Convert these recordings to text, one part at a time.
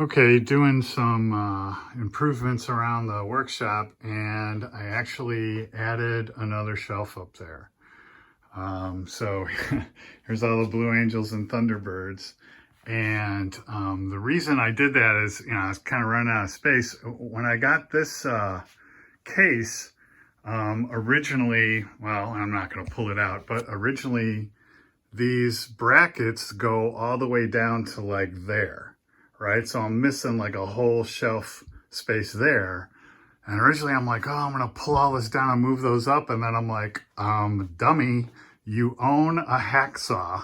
Okay, doing some improvements around the workshop, and I actually added another shelf up there. So here's all the Blue Angels and Thunderbirds. And the reason I did that is, I was kind of running out of space. When I got this case, originally, well, I'm not going to pull it out, but originally these brackets go all the way down to like there. Right? So I'm missing like a whole shelf space there. And originally I'm like, oh, I'm going to pull all this down and move those up. And then I'm like, dummy, you own a hacksaw.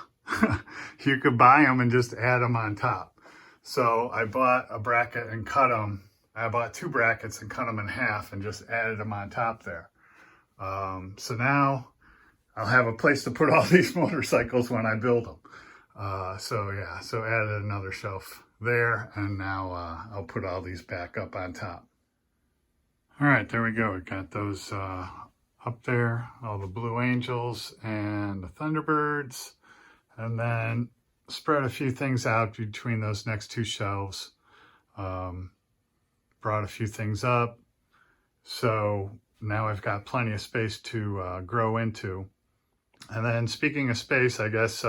You could buy them and just add them on top. So I bought a bracket and cut them. I bought two brackets and cut them in half and just added them on top there. So now I'll have a place to put all these motorcycles when I build them. So added another shelf there, and now I'll put all these back up on top. All right, there we go. We got those up there, all the Blue Angels and the Thunderbirds, and then spread a few things out between those next two shelves. Brought a few things up, so now I've got plenty of space to grow into. And then speaking of space, I guess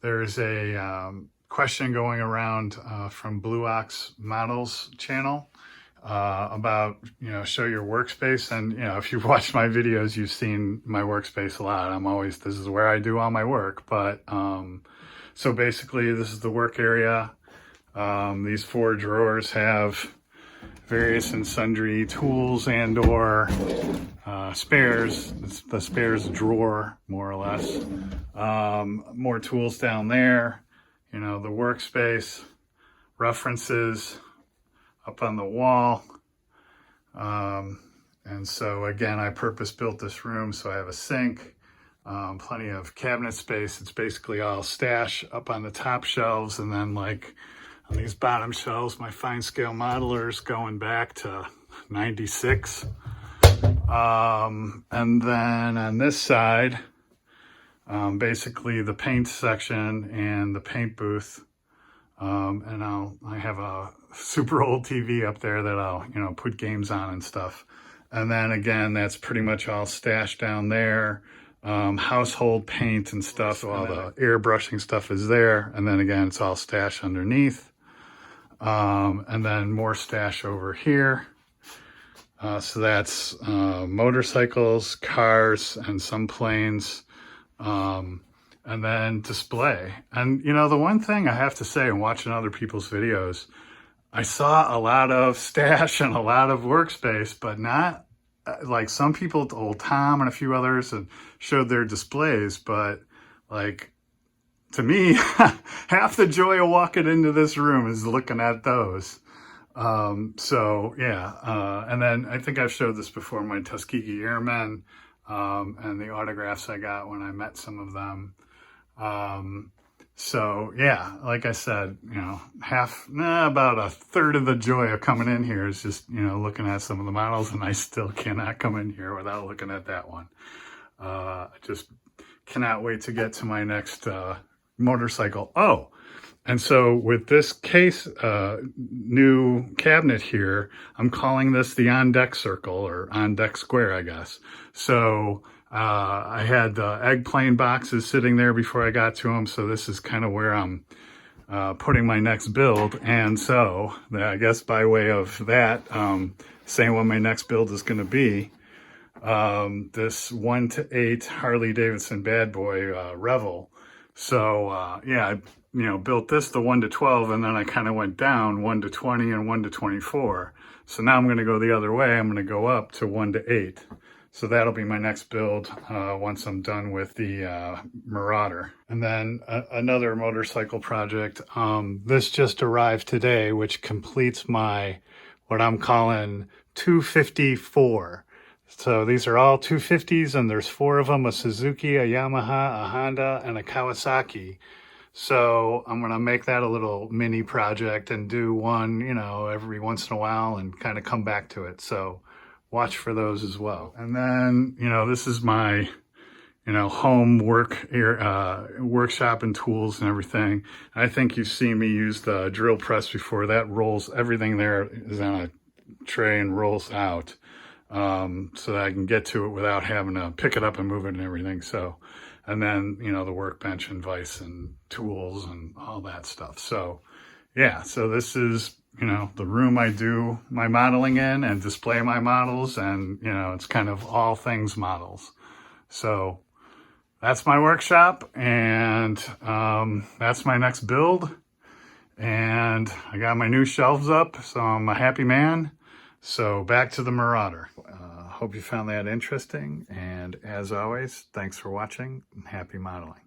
there's a question going around from Blue Ox Models channel about, show your workspace. And, if you've watched my videos, you've seen my workspace a lot. This is where I do all my work. But so basically this is the work area. These four drawers have various and sundry tools and or spares. It's the spares drawer, more or less. More tools down there. The workspace, references up on the wall. And so again, I purpose built this room. So I have a sink, plenty of cabinet space. It's basically all stash up on the top shelves. And then like on these bottom shelves, my fine scale modelers going back to 96. And then on this side, basically the paint section and the paint booth. And I have a super old TV up there that I'll, put games on and stuff. And then again, that's pretty much all stashed down there. Household paint and stuff. So all the airbrushing stuff is there. And then again, it's all stashed underneath. And then more stash over here. So that's motorcycles, cars, and some planes. And then display. And, the one thing I have to say in watching other people's videos, I saw a lot of stash and a lot of workspace, but not like some people, old Tom and a few others, and showed their displays. But like, to me, half the joy of walking into this room is looking at those. And then I think I've showed this before, my Tuskegee Airmen, and the autographs I got when I met some of them. Like I said, about a third of the joy of coming in here is just, looking at some of the models, and I still cannot come in here without looking at that one. I just cannot wait to get to my next, motorcycle. Oh, and so with this case, new cabinet here, I'm calling this the on deck circle or on deck square, I guess. So, I had the egg plane boxes sitting there before I got to them. So this is kind of where I'm, putting my next build. And so I guess by way of that, saying what my next build is going to be, this 1-8 Harley Davidson Bad Boy, Revel. So, I built this to 1-12, and then I kind of went down 1-20 and 1-24. So now I'm going to go the other way. I'm going to go up to 1-8. So that'll be my next build once I'm done with the Marauder. And then another motorcycle project. This just arrived today, which completes my, what I'm calling 254. So these are all 250s, and there's 4 of them, a Suzuki, a Yamaha, a Honda, and a Kawasaki. So I'm going to make that a little mini project and do one, every once in a while and kind of come back to it. So watch for those as well. And then, this is my, home workshop and tools and everything. I think you've seen me use the drill press before. That rolls, everything there is on a tray and rolls out, so that I can get to it without having to pick it up and move it and everything. So, and then, the workbench and vise and tools and all that stuff. So yeah, so this is, the room I do my modeling in and display my models, and, it's kind of all things models. So that's my workshop, and that's my next build. And I got my new shelves up, so I'm a happy man. So back to the Marauder. Hope you found that interesting. And as always, thanks for watching, and happy modeling.